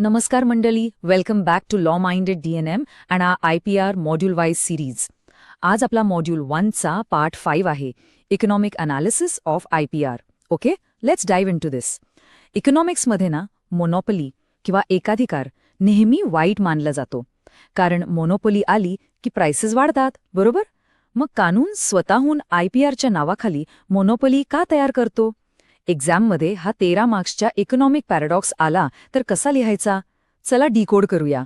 Namaskar Mandali, welcome back to Law Minded DNM and our IPR Module Wise series. आज आपला module 1चा part 5 आहे, economic analysis of IPR. Okay, let's dive into this. इकॉनॉमिक्समध्ये ना monopoly किंवा एकाधिकार नेहमी वाईट मानला जातो, कारण मोनोपोली आली की प्राइसेस वाढतात, बरोबर? मग कानून स्वतःहून IPRच्या नावाखाली मोनोपोली का तयार करतो? एक्झाममध्ये हा 13 मार्क्सच्या इकॉनॉमिक पॅराडॉक्स आला तर कसा लिहायचा? चला डिकोड करूया.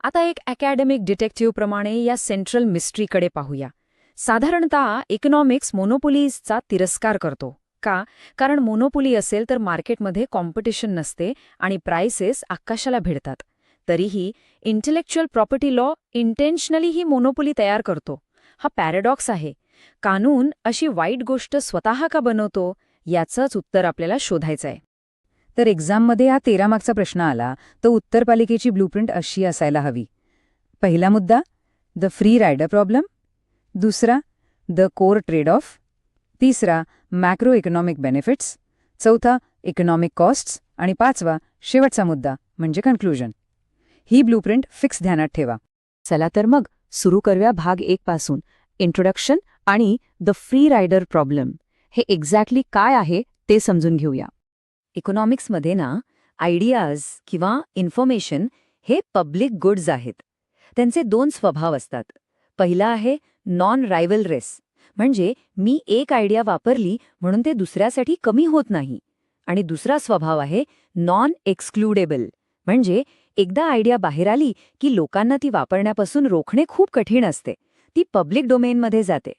आता एक अकॅडमिक डिटेक्टिव्ह प्रमाणे या सेंट्रल मिस्ट्रीकडे पाहूया. साधारणतः इकॉनॉमिक्स मोनोपोलीजचा तिरस्कार करतो. का? कारण मोनोपोली असेल तर मार्केटमध्ये कॉम्पिटिशन नसते आणि प्राइसेस आकाशाला भिडतात. तरीही इंटेलेक्च्युअल प्रॉपर्टी लॉ इंटेन्शनली ही मोनोपोली तयार करतो. हा पॅराडॉक्स आहे. कानून अशी वाईट गोष्ट स्वतः का बनवतो याचंच उत्तर आपल्याला शोधायचं आहे. तर एक्झाममध्ये हा 13 मार्क्सचा प्रश्न आला तर उत्तरपालिकेची ब्लूप्रिंट अशी असायला हवी. पहिला मुद्दा, द फ्री रायडर प्रॉब्लेम. दुसरा, द कोर ट्रेड ऑफ. तिसरा, मॅक्रो इकॉनॉमिक बेनिफिट्स. चौथा, इकॉनॉमिक कॉस्ट्स. आणि पाचवा, शेवटचा मुद्दा म्हणजे कन्क्लुजन. ही ब्लूप्रिंट फिक्स ध्यानात ठेवा. चला तर मग सुरू करूया भाग 1 पासून. इंट्रोडक्शन आणि द फ्री रायडर प्रॉब्लेम हे एक्झॅक्टली काय आहे ते समजून घेऊया. इकॉनॉमिक्समध्ये ना आयडियाज किंवा इन्फॉर्मेशन हे पब्लिक गुड्स आहेत. त्यांचे 2 स्वभाव असतात. पहिला आहे नॉन रायव्हल रेस, म्हणजे मी एक आयडिया वापरली म्हणून ते दुसऱ्यासाठी कमी होत नाही. आणि दुसरा स्वभाव आहे नॉन एक्सक्लुडेबल, म्हणजे एकदा आयडिया बाहेर आली की लोकांना ती वापरण्यापासून रोखणे खूप कठीण असते. ती पब्लिक डोमेनमध्ये जाते.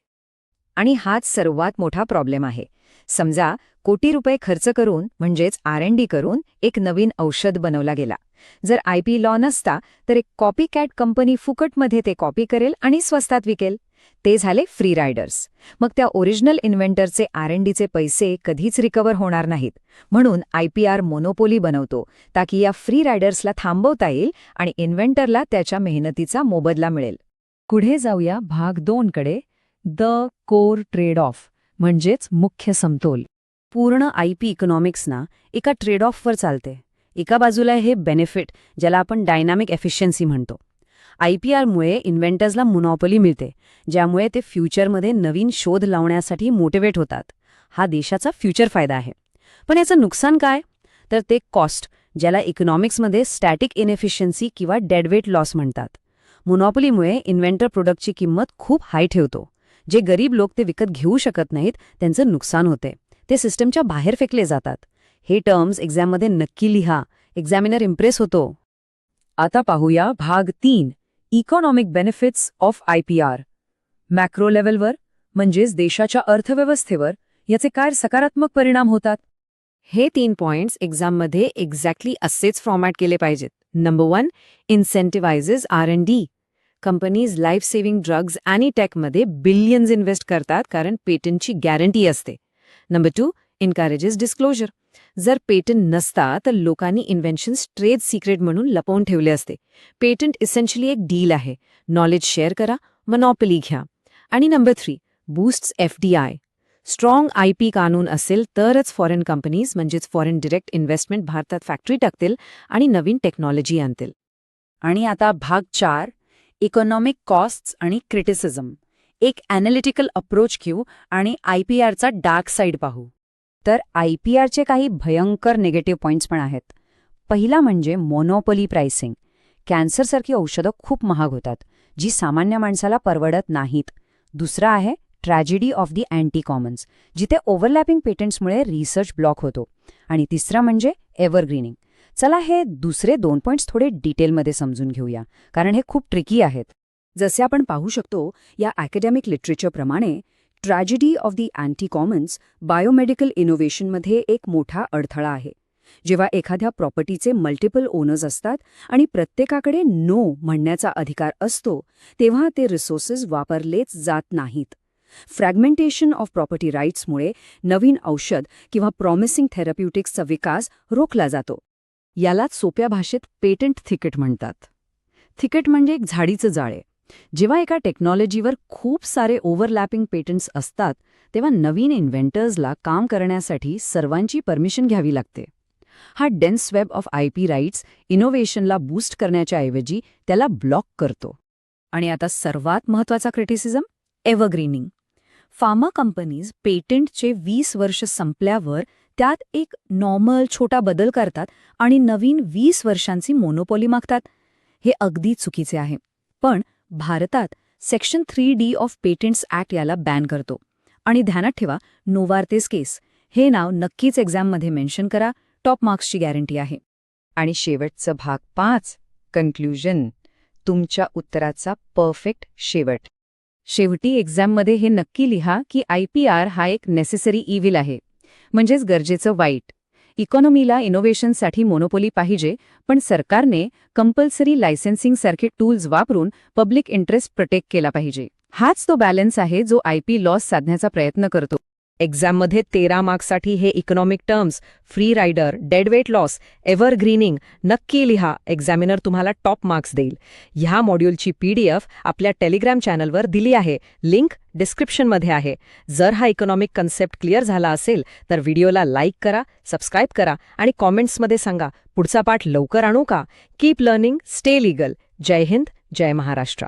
आणि हाच सर्वात मोठा प्रॉब्लेम आहे. समजा कोटी रुपये खर्च करून म्हणजेच R&D करून एक नवीन औषध बनवला गेला. जर IP लॉ नसता तर एक कॉपी कॅट कंपनी फुकटमध्ये ते कॉपी करेल आणि स्वस्तात विकेल. ते झाले फ्री रायडर्स. मग त्या ओरिजिनल इन्व्हेंटरचे R&Dचे पैसे कधीच रिकव्हर होणार नाहीत. म्हणून IPR मोनोपोली बनवतो ताकी या फ्री रायडर्सला थांबवता येईल आणि इन्व्हेंटरला त्याच्या मेहनतीचा मोबदला मिळेल. पुढे जाऊया भाग 2 कडे, द कोर ट्रेड ऑफ म्हणजेच मुख्य समतोल. पूर्ण IP इकॉनॉमिक्स ना एका ट्रेड ऑफवर चालते. एका बाजूला हे बेनिफिट, ज्याला आपण डायनामिक एफिशियन्सी म्हणतो. IPRमुळे इन्व्हेंटर्सला मोनोपोली मिळते, ज्यामुळे ते फ्युचरमध्ये नवीन शोध लावण्यासाठी मोटिवेट होतात. हा देशाचा फ्युचर फायदा आहे. पण याचं नुकसान काय? तर ते कॉस्ट, ज्याला इकॉनॉमिक्समध्ये स्टॅटिक इनएफिशियन्सी किंवा डेडवेट लॉस म्हणतात. मोनोपोलीमुळे इन्व्हेंटर प्रोडक्टची किंमत खूप हाय ठेवतो. जे गरीब लोक ते विकत घेऊ शकत नाहीत त्यांचं नुकसान होते. ते सिस्टमच्या बाहेर फेकले जातात. हे टर्म्स एक्झाममध्ये नक्की लिहा. एक्झामिनर इम्प्रेस होतो. आता पाहूया भाग 3, economic benefits of IPR. Macro लेव्हलवर म्हणजेच देशाच्या अर्थव्यवस्थेवर याचे काय सकारात्मक परिणाम होतात? हे 3 पॉइंट्स एक्झाममध्ये एक्झॅक्टली असेच फॉर्मॅट केले पाहिजेत. Number 1, incentivises R&D. Companies life saving drugs आणि टेकमध्ये बिलियन्स इन्व्हेस्ट करतात कारण पेटंटची गॅरंटी असते. Number 2, encourages disclosure. जर पेटंट नसता तर लोकांनी इन्व्हेन्शन्स ट्रेड सिक्रेट म्हणून लपवून ठेवले असते. पेटंट इसेन्शियली एक डील आहे. नॉलेज शेअर करा, मोनोपोली घ्या. आणि number 3, boosts FDI. Strong IP कानून असेल तरच फॉरेन कंपनीज म्हणजेच फॉरेन डिरेक्ट इन्व्हेस्टमेंट भारतात फॅक्टरी टाकतील आणि नवीन टेक्नॉलॉजी आणतील. आणि आता भाग 4, इकॉनॉमिक कॉस्ट्स आणि क्रिटिसिझम. एक ॲनालिटिकल अप्रोच घेऊ आणि IPRचा डार्क साईड पाहू. तर IPRचे काही भयंकर निगेटिव्ह पॉइंट्स पण आहेत. पहिला म्हणजे मोनोपोली प्राइसिंग. कॅन्सरसारखी औषधं खूप महाग होतात, जी सामान्य माणसाला परवडत नाहीत. दुसरा आहे tragedy of the anti Commons, जिथे ओव्हरलॅपिंग पेटंट्समुळे रिसर्च ब्लॉक होतो. आणि तिसरा म्हणजे एव्हरग्रीनिंग. चला हे दुसरे 2 पॉइंट्स थोडे डिटेलमध्ये समजून घेऊया, कारण हे खूप ट्रिकी आहेत. जसे आपण पाहू शकतो या अकॅडमिक लिटरेचरप्रमाणे tragedy of the anti commons biomedical इनोव्हेशनमध्ये एक मोठा अडथळा आहे. जेव्हा एखाद्या प्रॉपर्टीचे मल्टिपल ओनर्स असतात आणि प्रत्येकाकडे नो म्हणण्याचा अधिकार असतो, तेव्हा ते रिसोर्सेस वापरलेच जात नाहीत. फ्रॅगमेंटेशन ऑफ प्रॉपर्टी राईट्समुळे नवीन औषध किंवा प्रॉमिसिंग थेरप्युटिक्सचा विकास रोखला जातो. यालाच सोप्या भाषेत पेटंट थिकेट म्हणतात. थिकेट म्हणजे एक झाडीचं जाळे. जेव्हा एका टेक्नॉलॉजीवर खूप सारे ओव्हरलॅपिंग पेटंट्स असतात तेव्हा नवीन इन्व्हेंटर्सला काम करण्यासाठी सर्वांची परमिशन घ्यावी लागते. हा dense web of IP rights इनोव्हेशनला बूस्ट करण्याच्या ऐवजी त्याला ब्लॉक करतो. आणि आता सर्वात महत्त्वाचा क्रिटिसिझम, एव्हरग्रीनिंग. फार्मा कंपनीज पेटंटचे 20 वर्ष संपल्यावर त्यात एक नॉर्मल छोटा बदल करतात आणि नवीन 20 वर्षांची मोनोपॉली मागतात. हे अगदी चुकीचे आहे. पण भारतात section 3D of patents act याला बॅन करतो. आणि ध्यानात ठेवा, नोवार्तेस केस हे नाव नक्कीच एक्झाममध्ये मेन्शन करा. टॉप मार्क्सची गॅरंटी आहे. आणि शेवटचं भाग 5, कन्क्ल्युजन. तुमच्या उत्तराचा परफेक्ट शेवट. शेवटी एक्झाममध्ये हे नक्की लिहा की IPR हा एक नेसेसरी इव्हिल आहे, म्हणजेच गरजेचं वाईट. इकॉनॉमीला इनोव्हेशनसाठी मोनोपोली पाहिजे, पण सरकारने कंपल्सरी लायसेन्सिंगसारखे टूल्स वापरून पब्लिक इंटरेस्ट प्रोटेक्ट केला पाहिजे. हाच तो बॅलन्स आहे जो IP लॉस साधण्याचा प्रयत्न करतो. एक्झाममध्ये 13 मार्क्ससाठी हे economic terms, free rider, deadweight loss, evergreening नक्की लिहा. एक्झामिनर तुम्हाला टॉप मार्क्स देईल. ह्या मॉड्यूलची PDF आपल्या टेलिग्राम चॅनलवर दिली आहे. लिंक डिस्क्रिप्शनमध्ये आहे. जर हा इकॉनॉमिक कन्सेप्ट क्लिअर झाला असेल तर व्हिडिओला लाईक करा, सबस्क्राईब करा आणि कॉमेंट्समध्ये सांगा पुढचा पाठ लवकर आणू का? Keep learning, stay legal. जय हिंद, जय महाराष्ट्र.